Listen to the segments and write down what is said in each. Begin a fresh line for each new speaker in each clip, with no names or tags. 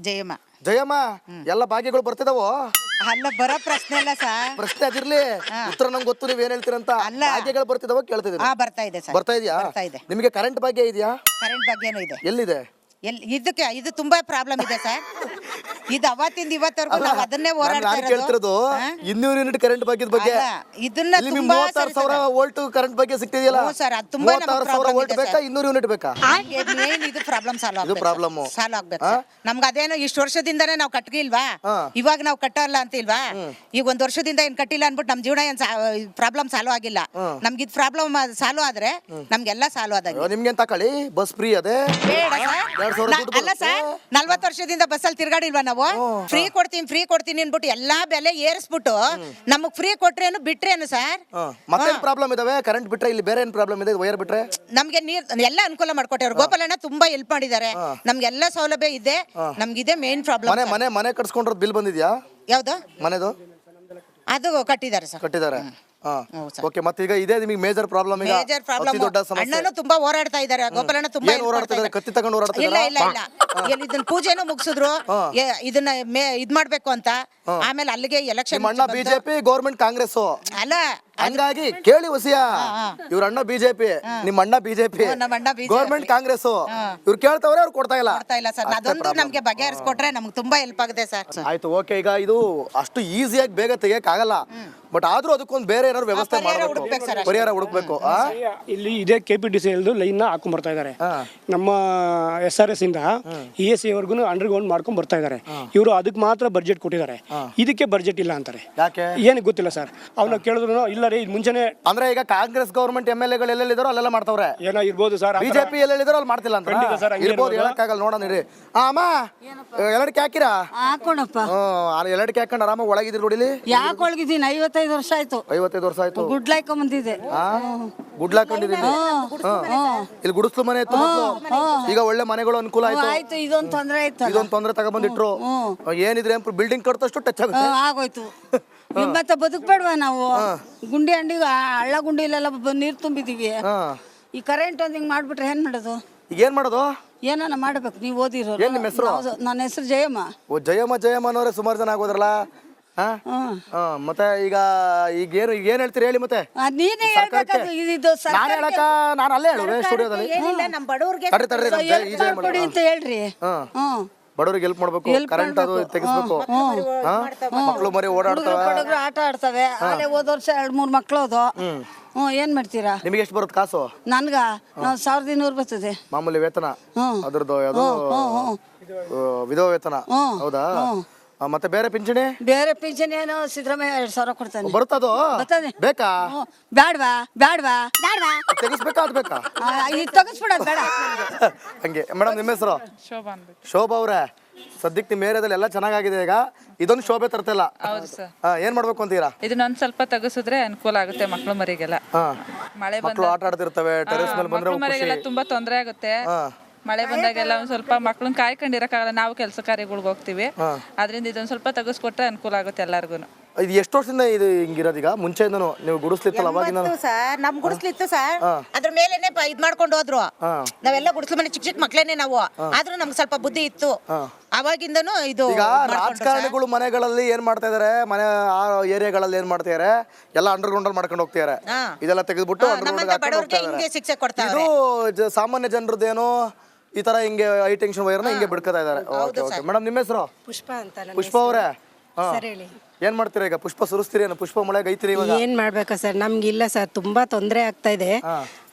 ಜಯಮ್ಮ
ಜಯಮ್ಮ ಎಲ್ಲ ಭಾಗ್ಯಗಳು ಬರ್ತಿದಾವೋ?
ಅಲ್ಲ ಬರೋ ಪ್ರಶ್ನೆ ಅಲ್ಲ ಸರ್.
ಪ್ರಶ್ನೆ ಅದಿರ್ಲಿ, ಉತ್ತರ ನಂಗೆ ಗೊತ್ತು ನೀವ್ ಏನ್ ಹೇಳ್ತೀರಂತ.
ಅಲ್ಲ.
ಭಾಗ್ಯಗಳು ಬರ್ತಿದಾವೋ ಕೇಳ್ತಿದ್ದೀನಿ.
ಬರ್ತಾ ಇದೆ ಸರ್.
ಬರ್ತಾ ಇದೆಯಾ?
ಬರ್ತಾ ಇದೆ.
ನಿಮಗೆ ಕರೆಂಟ್ ಭಾಗ್ಯ ಇದೆಯಾ?
ಕರೆಂಟ್ ಬಗ್ಗೆನೂ ಇದೆ.
ಎಲ್ಲಿದೆ?
ಇದು ತುಂಬಾ ಪ್ರಾಬ್ಲಮ್ ಇದೆ ಸರ್. ಇದು ಅವತ್ತಿಂದ ಇವತ್ತವರೆಗೂ ನಾವು ಅದನ್ನೇ ಹೋರಾಡ್ತಾ
ಕೇಳ್ತಿರೋದು 200 ಯೂನಿಟ್ ಕರೆಂಟ್ ಭಾಗ್ಯದ ಬಗ್ಗೆ.
ಇದನ್ನ
36,000 ವೋಲ್ಟ್ ಕರೆಂಟ್ ಭಾಗ್ಯ ಸಿಗ್ತಿದೆಯಲ್ಲ
ಸರ್, ಅದು ತುಂಬಾ
36,000 ವೋಲ್ಟ್ ಬೇಕಾ 200 ಯೂನಿಟ್ ಬೇಕಾ?
ಮೇನ್ ಇದು ಪ್ರಾಬ್ಲಮ್ ಸಾಲ್ವ್
ಇದು ಪ್ರಾಬ್ಲಮ್
ಆಗ್ಬೇಕು. ನಮ್ಗೆ ಅದೇನೋ ಇಷ್ಟು ವರ್ಷದಿಂದಾನೇ ನಾವು ಕಟ್ಟಿಲ್ವಾ, ಇವಾಗ ನಾವು ಕಟ್ಟಲ್ಲ ಅಂತ ಇಲ್ವಾ? ಈಗ ಒಂದ್ ವರ್ಷದಿಂದ ಏನ್ ಕಟ್ಟಿಲ್ಲ ಅನ್ಬಿಟ್ಟು ನಮ್ ಜೀವನ ಏನ್ ಪ್ರಾಬ್ಲಮ್ ಸಾಲ್ವ್ ಆಗಿಲ್ಲ. ನಮ್ಗೆ ಇದು ಪ್ರಾಬ್ಲಮ್ ಸಾಲ್ವ್ ಆದ್ರೆ ನಮ್ಗೆಲ್ಲ ಸಾಲ್ವ್ ಆದಾಗ
ನಿಮ್ಗೆ ತಕೊಳ್ಳಿ ಬಸ್ ಫ್ರೀ ಅದೇ
ಅಲ್ಲ ಸರ್. 40 ವರ್ಷದಿಂದ ಬಸ್ಸಲ್ಲಿ ತಿರ್ಗಾಡಿಲ್ವಾ ನಾವು? ಫ್ರೀ ಕೊಡ್ತೀನಿ ಅನ್ಬಿಟ್ಟು ಎಲ್ಲಾ ಬೆಲೆ ಏರಿಸ್ಬಿಟ್ಟು ನಮಗ್ ಫ್ರೀ ಕೊಟ್ರೇನು ಬಿಟ್ರೇನು ಸರ್?
ಮತ್ತೆ ಪ್ರಾಬ್ಲಮ್ ಇದಾವೆ. ಕರೆಂಟ್ ಬಿಟ್ರೆ ಇಲ್ಲಿ ಬೇರೆ ಏನ್ ಪ್ರಾಬ್ಲಮ್ ಇದೆ? ವೈರ್ ಬಿಟ್ರೆ
ನಮ್ಗೆ ನೀರ್ ಎಲ್ಲ ಅನುಕೂಲ ಮಾಡ್ಕೊಟ್ಟವ್ರು. ಗೋಪಾಲಣ್ಣ ತುಂಬಾ ಹೆಲ್ಪ್ ಮಾಡಿದ್ದಾರೆ. ನಮ್ಗೆಲ್ಲ ಸೌಲಭ್ಯ ಇದೆ. ನಮ್ಗಿದೆ ಮೇನ್ ಪ್ರಾಬ್ಲಮ್.
ಮನೆ ಕಟ್ಸ್ಕೊಂಡಿರೋದು ಬಿಲ್ ಬಂದಿದ್ಯಾ?
ಯಾವ್ದು
ಮನೆದು?
ಅದು ಕಟ್ಟಿದ್ದಾರೆ ಸರ್.
ಕಟ್ಟಿದ್ದಾರೆ. ಓಕೆ, ಮತ್ತೆ ಈಗ ಇದೇ ನಿಮಗೆ ಮೇಜರ್ ಪ್ರಾಬ್ಲಮ್. ಈಗ
ಮೇಜರ್ ಪ್ರಾಬ್ಲಮ್.
ದೊಡ್ಡ ಸಮಸ್ಯೆ.
ಅಣ್ಣನು ತುಂಬಾ ಹೋರಾಡ್ತಾ ಇದ್ದಾರೆ. ಗೋಪಾಲಣ್ಣ ತುಂಬಾ
ಹೋರಾಡ್ತಿದ್ದಾರೆ, ಕತ್ತಿ ತಗೊಂಡು ಹೋರಾಡ್ತಿದ್ದಾರೆ.
ಇಲ್ಲ ಇದನ್ನ ಪೂಜೆನೂ ಮುಗಿಸಿದ್ರು. ಇದನ್ನ ಇದ್ ಮಾಡ್ಬೇಕು ಅಂತ. ಆಮೇಲೆ ಅಲ್ಲಿಗೆ ಎಲೆಕ್ಷನ್.
ಅಣ್ಣ ಬಿಜೆಪಿ, ಗೌರ್ಮೆಂಟ್ ಕಾಂಗ್ರೆಸ್
ಅಲ್ಲ,
ಹಂಗಾಗಿ ಕೇಳಿ ಹೊಸಿಯ. ಇವ್ರ ಅಣ್ಣ ಬಿಜೆಪಿ, ನಿಮ್ಮ ಅಣ್ಣ ಬಿಜೆಪಿ, ಗೌರ್ಮೆಂಟ್ ಕಾಂಗ್ರೆಸ್. ಇವ್ರು ಕೇಳ್ತಾವ್ರೆ, ಅವ್ರು ಕೊಡ್ತಾ ಇಲ್ಲ ಸರ್.
ಅದೊಂದು ನಮ್ಗೆ ಬಗೆಹರಿಸ್ಕೊಟ್ರೆ ನಮ್ಗೆ ತುಂಬಾ ಹೆಲ್ಪ್ ಆಗುತ್ತೆ ಸರ್.
ಆಯ್ತು, ಓಕೆ. ಈಗ ಇದು ಅಷ್ಟು ಈಸಿಯಾಗಿ ಬೇಗ ತೆಗಿಯಕ್ ಆಗಲ್ಲ, ಬಟ್ ಆದ್ರೂ ಅದಕ್ಕೊಂದು ಬೇರೆ ಏನಾದ್ರು ವ್ಯವಸ್ಥೆ ಮಾಡಬೇಕು, ಪರಿಹಾರ ಹುಡುಕ್ಬೇಕು.
ಇಲ್ಲಿ ಇದೇ KPTC ಲೈನ್ ಹಾಕೊಂಡ್ ಬರ್ತಾ ಇದಾರೆ. ನಮ್ಮ SRS ಇಂದ ESC ವರ್ಗು ಅಂಡರ್ಗ್ರೌಂಡ್ ಮಾಡ್ಕೊಂಡ್ ಬರ್ತಾ ಇದಾರೆ. ಇವರು ಅದಕ್ಕೆ ಮಾತ್ರ ಬಡ್ಜೆಟ್ ಕೊಟ್ಟಿದ್ದಾರೆ, ಇದಕ್ಕೆ ಬಡ್ಜೆಟ್ ಇಲ್ಲ ಅಂತಾರೆ.
ಯಾಕೆ
ಏನಕ್ಕೆ ಗೊತ್ತಿಲ್ಲ ಸರ್. ಅವ್ನ ಕೇಳಿದ್ರು ಇಲ್ಲ ರೀ, ಮುಂಚೆನೆ ಅಂದ್ರೆ
ಈಗ ಕಾಂಗ್ರೆಸ್ ಗವರ್ಮೆಂಟ್ MLAಗಳು ಎಲ್ಲೆಲ್ಲಿದ್ದಾರೋ ಅಲ್ಲೆಲ್ಲ ಮಾಡ್ತಾವ್ರೆ.
ಏನೋ ಇರ್ಬೋದು ಸರ್.
ಬಿಜೆಪಿ ಎಲ್ಲೆಲ್ಲಿದ್ದಾರೋ ಅಲ್ಲಿ ಮಾಡ್ತಿಲ್ಲ ಅಂತ ಇರ್ಬೋದು, ಹೇಳಕ್ಕಾಗಲ್ಲ. ನೋಡೋಣ ರೀ. ಅಮ್ಮ ಎಲ್ಲಡಿಕೆ ಹಾಕಿರಾ?
ಹಾಕೋಣಪ್ಪ.
ಎಲ್ಲಡಿಕೆ ಹಾಕೊಂಡು ಆರಾಮಾಗಿ ಒಳಗಿದ್ರಿ ನೋಡಿಲಿ.
ಯಾಕೆ ಒಳಗಿದ್ದೀನಿ? 55 ವರ್ಷ ಆಯ್ತು.
55 ವರ್ಷ ಆಯ್ತು.
ಗುಡ್ಲಾಯ್ಕೊಂಡ್ ಬಂದಿದ್ದೆ.
ಗುಡ್ಲ ಹಾಕೊಂಡಿದ್ದೀನಿ. ಇಲ್ಲಿ ಗುಡಿಸ್ಲು ಮನೆ ಇತ್ತು ಮೊದ್ಲು. ಈಗ ಒಳ್ಳೆ ಮನೆಗಳು ಅನುಕೂಲ ಆಯ್ತು.
ಇದೊಂದು ತೊಂದ್ರೆ ಆಯ್ತು.
ಇದೊಂದು ತೊಂದ್ರೆ ತಗೊಂಡ್ಬಂದಿಟ್ರು. ಏನಿದ್ರೆ ಬಿಲ್ಡಿಂಗ್ ಕಟ್ಟದಷ್ಟು ಟಚ್ ಆಗುತ್ತೆ.
ಆಗೋಯ್ತು. ಮತ್ತೆ ಬದುಕ್ಬೇಡ್ವಾ ನಾವು? ಗುಂಡಿ ಅಂಡಿಗೆ ಹಳ್ಳ ಗುಂಡಿಲೆಲ್ಲ ನೀರ್ ತುಂಬಿದೀವಿ. ಈ ಕರೆಂಟ್ ಒಂದ್ ಹಿಂಗ್ ಮಾಡ್ಬಿಟ್ರೆ ಏನ್ ಮಾಡೋದು?
ಈಗ ಏನ್ ಮಾಡೋದು?
ಏನಾನ ಮಾಡ್ಬೇಕು. ನೀವು ಓದಿರೋ.
ಏನ್ ನಿಮ್ಮ ಹೆಸರು?
ನನ್ನ ಹೆಸರು ಜಯಮ್ಮ.
ಓ, ಜಯಮ್ಮ ಅನ್ನೋರೆ ಸುಮಾರು ಜನ ಆಗೋದ್ರಲ್ಲ. ಮತ್ತೆ ಈಗ ಏನ್ ಹೇಳ್ತೀರಿ ಹೇಳಿ. ಮತ್ತೆ
ನೀನೇ ಹೇಳ್ಬೇಕಾದ್ರು. ಇದು
ನಾನು ಅಲ್ಲೇ ಹೇಳುವೆ ಸ್ಟುಡಿಯೋದಲ್ಲಿ.
ನಮ್ ಬಡವ್ರಿಗೆ
ಕೊಡಿ ಅಂತ ಹೇಳ್ರಿ.
ಬಡವರಿಗೆ ಹೆಲ್ಪ್ ಮಾಡ್ಬೇಕು. ಕರೆಂಟ್ ಅದು ತೆಗಿಸ್ಬೇಕು. ಮಕ್ಕಳು ಮರಿ ಓಡಾಡ್ತಾವೆ,
ಹುಡುಗರು ಆಟ ಆಡ್ತವೆ. ಅಲ್ಲೇ ಹೋದ ವರ್ಷ 2-3 ಮಕ್ಳು ಹೋದು. ಏನ್ ಮಾಡ್ತೀರಾ?
ನಿಮಗೆ ಎಷ್ಟು ಬರುತ್ತೆ ಕಾಸು?
ನನ್ಗ 1200 ಬರ್ತದೆ
ಮಾಮೂಲಿ ವೇತನ. ಅದ್ರದ್ದು ಯಾವುದು ವಿಧವಾ ವೇತನ? ಹೌದಾ? ಮತ್ತೆ ಬೇರೆ ಪಿಂಚಣಿ?
ಬೇರೆ ಪಿಂಚಣಿ ಏನೋ ಸಿದ್ದರಾಮಯ್ಯ 2,000 ಕೊಡ್ತಾನೆ.
ಬರ್ತದೋ? ಬೇಕಾ?
ಬ್ಯಾಡ್ವಾ
ತೆಗಿಸ್ಬೇಕಾ? ಅದ್ ಬೇಕಾ?
ಇದು ತೆಗಿಸ್ಬಿಡೋದು ಬೇಡ.
ಹಂಗೆ. ಮೇಡಮ್, ನಿಮ್ಮ ಹೆಸರು? ಶೋಭಾ ಅವ್ರೆ, ಸದ್ಯಕ್ಕೆ ನಿಮ್ಮ ಏರಿಯಾದಲ್ಲಿ ಎಲ್ಲ ಚೆನ್ನಾಗಿದೆ. ಈಗ ಇದೊಂದು ಶೋಭೆ ತರ್ತಿಲ್ಲ. ಏನ್ ಮಾಡ್ಬೇಕು ಅಂತೀರಾ?
ಇದನ್ನೊಂದ್ ಸ್ವಲ್ಪ ತೆಗಿಸಿದ್ರೆ ಅನುಕೂಲ ಆಗುತ್ತೆ ಮಕ್ಳು ಮರಿಗೆಲ್ಲ. ಮಳೆ
ಮಕ್ಕಳು ಆಟ ಆಡ್ತಿರ್ತವೆ, ಟೆರೆಸ್ ಮೇಲೆ ಬಂದ್ರೆ
ಮರಿಗೆಲ್ಲ ತುಂಬಾ ತೊಂದರೆ ಆಗುತ್ತೆ. ಮಳೆ ಬಂದಾಗೆಲ್ಲ ಒಂದ್ ಸ್ವಲ್ಪ ಮಕ್ಳನ್ನ ಕಾಯ್ಕೊಂಡಿರಕ್ಕಾಗಲ್ಲ. ನಾವು ಕೆಲಸ ಕಾರ್ಯಗಳಿಗೆ ಹೋಗ್ತಿವಿ. ಅದರಿಂದ ಇದೊಂದ್ ಸ್ವಲ್ಪ ತೆಗಿಸ್ಕೊಟ್ರೆ ಅನುಕೂಲ ಆಗುತ್ತೆ ಎಲ್ಲಾರ್ಗು.
ಇದು ಎಷ್ಟು ವರ್ಷದಿಂದ ಇದು ಹಿಂಗಿರೋದು? ಈಗ ಮುಂಚೆಯಿಂದನೂ ನೀವು ಗುಡಿಸ್ಲಿತ್ತಲ್ಲ ಅವಾಗಿಂದ?
ಸರ್, ನಮ್ ಗುಡಿಸ್ಲಿತ್ತು ಸರ್. ಅದ್ರ ಮೇಲೆನೆ ಇದ್ ಮಾಡ್ಕೊಂಡು ಹೋದ್ರು. ನಾವೆಲ್ಲ ಗುಡಿಸ್ಲು ಮನೆ ಚಿಕ್ಕ ಮಕ್ಳೇನೆ ನಾವು. ಆದ್ರೂ ನಮ್ಗೆ ಸ್ವಲ್ಪ ಬುದ್ಧಿ ಇತ್ತು ಅವಾಗಿಂದನು. ಇದು
ಈಗ ರಾಜಕಾರಣಿಗಳು ಮನೆಗಳಲ್ಲಿ ಏನ್ ಮಾಡ್ತಾ ಇದಾರೆ, ಮನೆ ಆ ಏರಿಯಾಗಳಲ್ಲಿ ಏನ್ ಮಾಡ್ತಾ ಇದಾರೆ, ಎಲ್ಲ ಅಂಡರ್ಗ್ರೌಂಡ್ ಅಲ್ಲಿ ಮಾಡ್ಕೊಂಡು ಹೋಗ್ತಿದಾರೆ. ಇದೆಲ್ಲ ತೆಗೆದ್ಬಿಟ್ಟು
ಶಿಕ್ಷೆ ಕೊಡ್ತಾರೆ.
ಇದು ಸಾಮಾನ್ಯ ಜನರದ್ದೇನು ಈ ತರ ಹಿಂಗೆ ಹೈ ಟೆನ್ಷನ್ ವೈರ್ನ ಹಿಂಗೆ ಬಿಡ್ಕೋತಾ ಇದಾರೆ. ಮೇಡಮ್, ನಿಮ್ಮ ಹೆಸರು?
ಪುಷ್ಪ ಅಂತ.
ಪುಷ್ಪ ಅವರೇ, ಏನ್ ಮಾಡ್ತೀರಾ ಈಗ? ಪುಷ್ಪ ಸುರಿಸ್ತೀರಿ? ಪುಷ್ಪ ಮಳೆ ಗೈತೀರಿ?
ಏನ್ ಮಾಡ್ಬೇಕಾ ಸರ್? ನಮ್ಗಿಲ್ಲ ಸರ್, ತುಂಬಾ ತೊಂದರೆ ಆಗ್ತಾ ಇದೆ.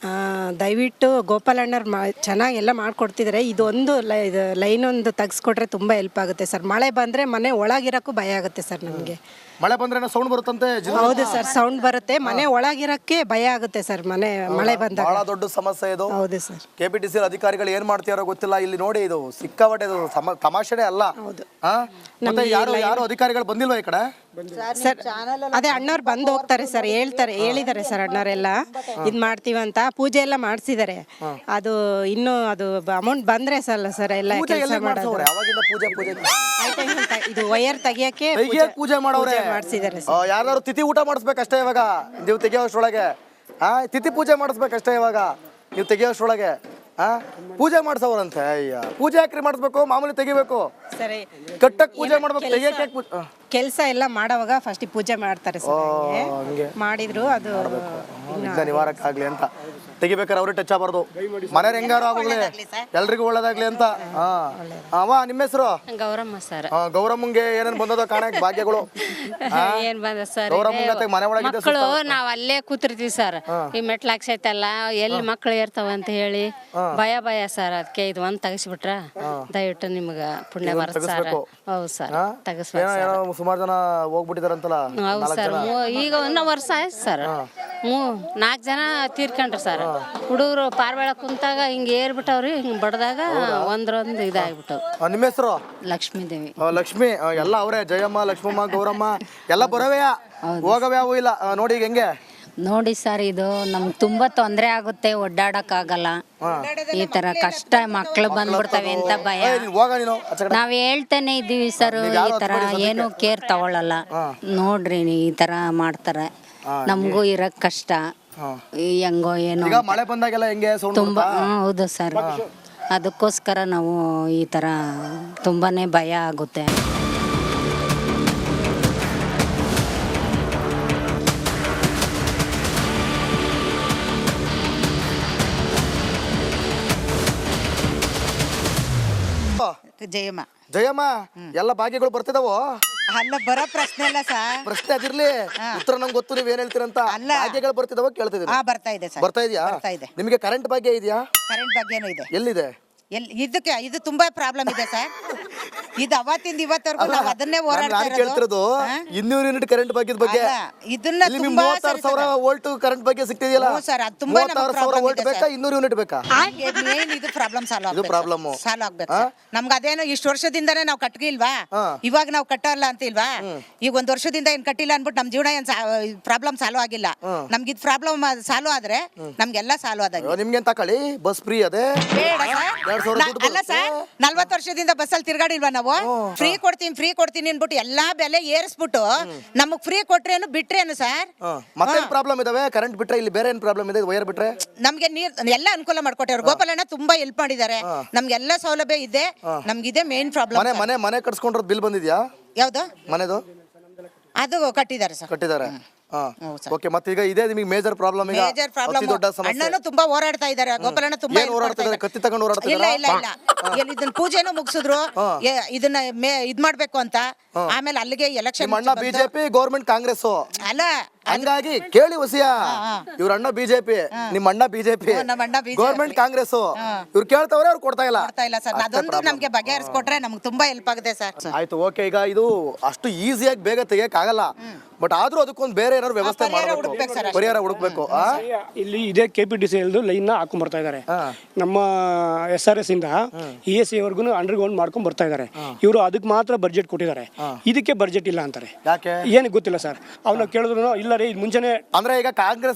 ದಯವಿಟ್ಟು ಗೋಪಾಲಣ್ಣರ್ ಚೆನ್ನಾಗಿ ಎಲ್ಲ ಮಾಡ್ಕೊಡ್ತಿದ್ದಾರೆ. ಇದೊಂದು ಲೈನ್ ಒಂದು ತೆಗ್ಸ್ಕೊಟ್ರೆ ತುಂಬಾ ಹೆಲ್ಪ್ ಆಗುತ್ತೆ ಸರ್. ಮಳೆ ಬಂದ್ರೆ ಮನೆ ಒಳಗಿರಕ್ಕೂ ಭಯ ಆಗುತ್ತೆ ಸರ್ ನಮ್ಗೆ.
ಮಳೆ ಬಂದ್ರೆ ಸೌಂಡ್ ಬರುತ್ತಂತೆ?
ಹೌದು ಸರ್, ಸೌಂಡ್ ಬರುತ್ತೆ. ಮನೆ ಒಳಗಿರಕ್ಕೆ ಭಯ ಆಗುತ್ತೆ ಸರ್. ಮಳೆ ಬಂದಾಗ
ಬಹಳ ದೊಡ್ಡ ಸಮಸ್ಯೆ ಇದು.
ಹೌದು ಸರ್.
KPTC ಅಧಿಕಾರಿಗಳು ಏನ್ ಮಾಡ್ತಾರೋ ಗೊತ್ತಿಲ್ಲ. ಇಲ್ಲಿ ನೋಡಿ, ಇದು ಸಿಕ್ಕಾಪಟ್ಟೆ ತಮಾಷೆನೇ ಅಲ್ಲ. ಮತ್ತೆ ಯಾರು ಅಧಿಕಾರಿಗಳು ಬಂದಿಲ್ವಾ ಈ ಕಡೆ?
ಸರ್, ಅದೇ ಅಣ್ಣವ್ರು ಬಂದು ಹೋಗ್ತಾರೆ ಸರ್. ಹೇಳಿದ್ದಾರೆ ಸರ್ ಅಣ್ಣವರೆಲ್ಲ ಇದ್ ಮಾಡ್ತೀವಂತ. ಪೂಜೆ ಎಲ್ಲ ಮಾಡಿಸಿದ್ದಾರೆ. ಅದು ಇನ್ನು ಅದು ಅಮೌಂಟ್ ಬಂದ್ರೆ ಸರ್ ಎಲ್ಲ ಕೆಲಸ ಮಾಡೋದು. ಇದು ವೈರ್ ತೆಗಿಯಕ್ಕೆ
ಪೂಜೆ ಮಾಡೋರೆ
ಮಾಡಿಸಿದ್ದಾರೆ.
ಯಾರು ತಿಥಿ ಊಟ ಮಾಡಿಸ್ಬೇಕಷ್ಟೇ ಇವಾಗ ನೀವು ತೆಗಿಯೋಷ್ಟ್ರೊಳಗೆ. ತಿಥಿ ಪೂಜೆ ಮಾಡಿಸ್ಬೇಕಷ್ಟೇ ಇವಾಗ ನೀವು ತೆಗಿಯೋಷ್ಟ್ರೊಳಗೆ. ಆ ಪೂಜೆ ಮಾಡ್ಸವ್ರಂತೆ. ಅಯ್ಯ ಪೂಜೆ ಯಾಕ್ರಿ ಮಾಡಿಸ್ಬೇಕು? ಮಾಮೂಲಿ ತೆಗಿಬೇಕು.
ಸರಿ
ಕಟ್ಟಕ್ ಪೂಜೆ ಮಾಡ್ಬೇಕು, ತೆಗಿಯಕ್ಕೆ ಯಾಕೆ ಪೂಜೆ?
ಕೆಲಸ ಎಲ್ಲ ಮಾಡೋವಾಗ ಫಸ್ಟ್ ಪೂಜೆ ಮಾಡ್ತಾರೆ ಸರ್.
ಹಂಗೆ
ಮಾಡಿದ್ರು ಅದು
ವಿಘ್ನ ನಿವಾರಕ್ಕಾಗ್ಲಿ ಅಂತ ತೆಗಿಬೇಕಾರೆ ಅವ್ರಿಗೆ ಟಚ್ ಆಗಬಾರ್ದು. ಮನೆಯವ್ರು ಹೆಂಗಾರು ಆಗೋಗ್ಲಿ, ಎಲ್ರಿಗೂ ಒಳ್ಳೇದಾಗ್ಲಿ ಅಂತ. ಅವ ನಿಮ್ಮ ಹೆಸರು?
ಗೌರಮ್ಮ ಸರ್.
ಗೌರಮ್ಮಂಗೆ ಏನೇನ್ ಬಂದದ ಕಾಣಕ್ ಭಾಗ್ಯಗಳು?
ಏನ್ ಬಂದ ಸರ್?
ಗೌರಮ್ಮಂಗತ್ತೆ ಮನೆ ಒಳಗಿದೆ
ಮಕ್ಕಳು ನಾವ್ ಅಲ್ಲೇ ಕೂತಿರ್ತೀವಿ ಸರ್. ಈ ಮೆಟ್ಲು ಹಾಕ್ಸೈತಲ್ಲ, ಎಲ್ಲಿ ಮಕ್ಳು ಇರ್ತಾವ ಅಂತ ಹೇಳಿ ಭಯ ಸರ್. ಅದಕ್ಕೆ ಇದು ಒಂದ್ ತೆಗಿಸ್ಬಿಟ್ರ ದಯವಿಟ್ಟು ನಿಮ್ಗ ಪುಣ್ಯ ಬರುತ್ತೆ ಸರ್. ಹೌದು ಸರ್, ತೆಗಿಸ್ಬೇಕು.
ಸುಮಾರು ಜನ ಹೋಗ್ಬಿಟ್ಟಿದಾರಂತಲ್ಲ.
ಹೌದು ಸರ್, ಈಗ ಒಂದ್ ವರ್ಷ ಆಯ್ತು ಸರ್. 4 ಜನ ತೀರ್ಕೊಂಡ್ರಿ ಸರ್. ಹುಡುಗರು ಪಾರ್ವಾಳ ಕುಂತಾಗ ಹಿಂಗ ಏರ್ಬಿಟ್ಟವ್ರಿ, ಹಿಂಗ್ ಬಡ್ದಾಗ ಒಂದ್ರೊಂದು ಇದಾಗ್ಬಿಟ್ಟವ್.
ನಿಮ್ಮ ಹೆಸರು?
ಲಕ್ಷ್ಮೀದೇವಿ.
ಲಕ್ಷ್ಮಿ ಎಲ್ಲ ಅವರೇ. ಜಯಮ್ಮ, ಲಕ್ಷ್ಮಮ್ಮ, ಗೌರಮ್ಮ ಎಲ್ಲ ಬರವೆಯಾ, ಹೋಗವ್ಯಾವು ಇಲ್ಲ. ನೋಡಿ ಈಗ ಹೆಂಗೆ
ನೋಡಿ ಸರ್, ಇದು ನಮ್ಗೆ ತುಂಬಾ ತೊಂದರೆ ಆಗುತ್ತೆ, ಓಡಾಡಕ್ಕಾಗಲ್ಲ. ಈ ತರ ಕಷ್ಟ ಮಕ್ಳು ಬಂದ್ಬಿಡ್ತವೆ ಅಂತ ಭಯ.
ಹೋಗ ನೀನು.
ನಾವ್ ಹೇಳ್ತಾನೆ ಇದೀವಿ ಸರ್, ಈ ತರ ಏನು ಕೇರ್ ತಗೊಳಲ್ಲ. ನೋಡ್ರಿ ಈ ತರ ಮಾಡ್ತಾರೆ, ನಮಗೂ ಇರಕ್ ಕಷ್ಟ. ಹೆಂಗೋ ಏನೋ
ಈಗ ಮಳೆ ಬಂದಾಗೆಲ್ಲ ಹೆಂಗೆ ಸೌಂಡ್
ತುಂಬಾ ಹೌದು ಸರ್. ಅದಕ್ಕೋಸ್ಕರ ನಾವು ಈ ತರ ತುಂಬಾನೇ ಭಯ ಆಗುತ್ತೆ.
ಜಯಮ್ಮ.
ಜಯಮ್ಮ ಎಲ್ಲ ಭಾಗ್ಯಗಳು ಬರ್ತಿದಾವೋ?
ಅಲ್ಲ, ಬರೋ ಪ್ರಶ್ನೆ ಅಲ್ಲ ಸರ್.
ಪ್ರಶ್ನೆ ಅದಿರ್ಲಿ, ಉತ್ತರ ನಂಗೆ ಗೊತ್ತು ನೀವ್ ಏನ್ ಹೇಳ್ತೀರಂತ.
ಅಲ್ಲ.
ಭಾಗ್ಯಗಳು ಬರ್ತಿದಾವ ಕೇಳ್ತಿದ್ದೀನಿ.
ಬರ್ತಾ ಇದೆ ಸರ್.
ಬರ್ತಾ ಇದೆಯಾ?
ಬರ್ತಾ ಇದೆ.
ನಿಮಗೆ ಕರೆಂಟ್ ಭಾಗ್ಯ ಇದೆಯಾ?
ಕರೆಂಟ್ ಬಗ್ಗೆನೂ ಇದೆ.
ಎಲ್ಲಿದೆ?
ಇದು ತುಂಬಾ ಪ್ರಾಬ್ಲಮ್ ಇದೆ ಸರ್. ಇದು ಅವತ್ತಿಂದ ಇವತ್ತವರೆಗೂ ನಾವು ಅದನ್ನೇ ಹೋರಾಡ್ತಾ
ನಾನು ಕೇಳ್ತಿರೋದು 200 ಯೂನಿಟ್ ಕರೆಂಟ್ ಭಾಗ್ಯದ ಬಗ್ಗೆ.
ಇದನ್ನ
ನಿಮಗೆ
ತುಂಬಾ
36,000 ವೋಲ್ಟ್ ಕರೆಂಟ್ ಬಗ್ಗೆ ಸಿಗ್ತಿದೆಯಲ್ಲ
ಸರ್, ಅದು ತುಂಬಾ
36,000 ವೋಲ್ಟ್ ಬೇಕಾ 200 ಯೂನಿಟ್ ಬೇಕಾ?
ಮೇನ್ ಇದು ಪ್ರಾಬ್ಲಮ್ ಸಾಲ್ವ್
ಇದು ಪ್ರಾಬ್ಲಮ್
ಆಗ್ಬೇಕು ಸರ್. ನಮ್ಗೆ ಅದೇನೋ ಇಷ್ಟು ವರ್ಷದಿಂದಾನೇ ನಾವು ಕಟ್ಟಿಲ್ವಾ, ಇವಾಗ ನಾವು ಕಟ್ಟಲ್ಲ ಅಂತ ಇಲ್ವಾ? ಈಗ 1 ವರ್ಷದಿಂದ ಏನ್ ಕಟ್ಟಿಲ್ಲ ಅನ್ಬಿಟ್ಟು ನಮ್ ಜೀವನ ಏನ್ ಪ್ರಾಬ್ಲಮ್ ಸಾಲ್ವ್ ಆಗಿಲ್ಲ. ನಮ್ಗೆ ಇದು ಪ್ರಾಬ್ಲಮ್ ಸಾಲ್ವ್ ಆದ್ರೆ ನಮ್ಗೆಲ್ಲ ಸಾಲ್ವ್ ಆದಾಗ.
ನಿಮ್ಗೆ ತಕೊಳ್ಳಿ, ಬಸ್ ಫ್ರೀ ಅದೇ.
ಅಲ್ಲ ಸರ್, 40 ವರ್ಷದಿಂದ ಬಸ್ಸಲ್ಲಿ ತಿರ್ಗಾಡಿಲ್ವಾ ನಾವು? ಫ್ರೀ ಕೊಡ್ತೀನಿ ಅನ್ಬಿಟ್ಟು ಎಲ್ಲಾ ಬೆಲೆ ಏರಿಸ್ಬಿಟ್ಟು ನಮಗ್ ಫ್ರೀ ಕೊಟ್ರೇನು ಬಿಟ್ರೇನು ಸರ್?
ಮತ್ತೆ ಪ್ರಾಬ್ಲಮ್ ಇದಾವೆ. ಕರೆಂಟ್ ಬಿಟ್ರೆ ಇಲ್ಲಿ ಬೇರೆ ಏನ್ ಪ್ರಾಬ್ಲಮ್ ಇದೆ? ವೈರ್ ಬಿಟ್ರೆ
ನಮ್ಗೆ ನೀರ್ ಎಲ್ಲ ಅನುಕೂಲ ಮಾಡ್ಕೊಟ್ಟವ್ರು. ಗೋಪಾಲಣ್ಣ ತುಂಬಾ ಹೆಲ್ಪ್ ಮಾಡಿದ್ದಾರೆ. ನಮ್ಗೆಲ್ಲ ಸೌಲಭ್ಯ ಇದೆ. ನಮ್ಗಿದೆ ಮೇನ್ ಪ್ರಾಬ್ಲಮ್.
ಮನೆ ಕಟ್ಸ್ಕೊಂಡಿರೋದು ಬಿಲ್ ಬಂದಿದ್ಯಾ?
ಯಾವ್ದು?
ಮನೆದು
ಅದು ಕಟ್ಟಿದ್ದಾರೆ ಸರ್.
ಕಟ್ಟಿದ್ದಾರೆ. ಓಕೆ, ಮತ್ತೆ ಈಗ ಇದೇ ನಿಮಗೆ ಮೇಜರ್ ಪ್ರಾಬ್ಲಮ್. ಈಗ
ಮೇಜರ್ ಪ್ರಾಬ್ಲಮ್.
ಅತಿ ದೊಡ್ಡ ಸಮಸ್ಯೆ.
ಅಣ್ಣನು ತುಂಬಾ ಹೋರಾಡ್ತಾ ಇದ್ದಾರೆ. ಗೋಪಾಲಣ್ಣ ತುಂಬಾ
ಏನ್ ಹೋರಾಡ್ತಿದ್ದಾರೆ? ಕತ್ತಿ ತಗೊಂಡು ಹೋರಾಡ್ತಿದ್ದಾರೆ?
ಇಲ್ಲ ಇದನ್ನ ಪೂಜೆನೂ ಮುಗಿಸಿದ್ರು. ಇದನ್ನ ಇದ್ ಮಾಡ್ಬೇಕು ಅಂತ. ಆಮೇಲೆ ಅಲ್ಲಿಗೆ ಎಲೆಕ್ಷನ್.
ಅಣ್ಣ ಬಿಜೆಪಿ, ಗೌರ್ಮೆಂಟ್ ಕಾಂಗ್ರೆಸ್
ಅಲ್ಲ,
ಹಂಗಾಗಿ ಕೇಳಿ ಹೊಸಿಯ. ಇವ್ರ ಅಣ್ಣ ಬಿಜೆಪಿ, ನಿಮ್ಮ ಅಣ್ಣ ಬಿಜೆಪಿ,
ನಮ್ಮ ಅಣ್ಣ BJP.
ಗೌರ್ಮೆಂಟ್ ಕಾಂಗ್ರೆಸ್. ಇವ್ರು ಕೇಳ್ತವ್ರೆ, ಅವ್ರು ಕೊಡ್ತಾ ಇಲ್ಲ
ಸರ್. ಅದೊಂದು ನಮ್ಗೆ ಬಗೆಹರಿಸ್ಕೊಟ್ರೆ ನಮ್ಗೆ ತುಂಬಾ ಹೆಲ್ಪ್ ಆಗುತ್ತೆ ಸರ್.
ಆಯ್ತು, ಓಕೆ. ಈಗ ಇದು ಅಷ್ಟು ಈಸಿಯಾಗಿ ಬೇಗ ತೆಗಿಯಕ್ ಆಗಲ್ಲ, ಬಟ್ ಆದ್ರೂ ಅದಕ್ಕೊಂದು ಬೇರೆ ಏನಾದ್ರು ವ್ಯವಸ್ಥೆ ಮಾಡಬೇಕು, ಪರಿಹಾರ ಹುಡುಕ್ಬೇಕು.
ಇಲ್ಲಿ ಇದೇ KPTC ಲೈನ್ ಹಾಕೊಂಡ್ ಬರ್ತಾ ಇದಾರೆ. ನಮ್ಮ SRS ಇಂದ ESC ವರ್ಗು ಅಂಡರ್ಗ್ರೌಂಡ್ ಮಾಡ್ಕೊಂಡ್ ಬರ್ತಾ ಇದಾರೆ. ಇವರು ಅದಕ್ಕೆ ಮಾತ್ರ ಬಡ್ಜೆಟ್ ಕೊಟ್ಟಿದ್ದಾರೆ, ಇದಕ್ಕೆ ಬಡ್ಜೆಟ್ ಇಲ್ಲ ಅಂತಾರೆ.
ಯಾಕೆ
ಏನಕ್ಕೆ ಗೊತ್ತಿಲ್ಲ ಸರ್. ಅವ್ನ ಕೇಳಿದ್ರು ಇಲ್ಲ ರೀ, ಮುಂಚೆನೆ
ಅಂದ್ರೆ ಈಗ ಕಾಂಗ್ರೆಸ್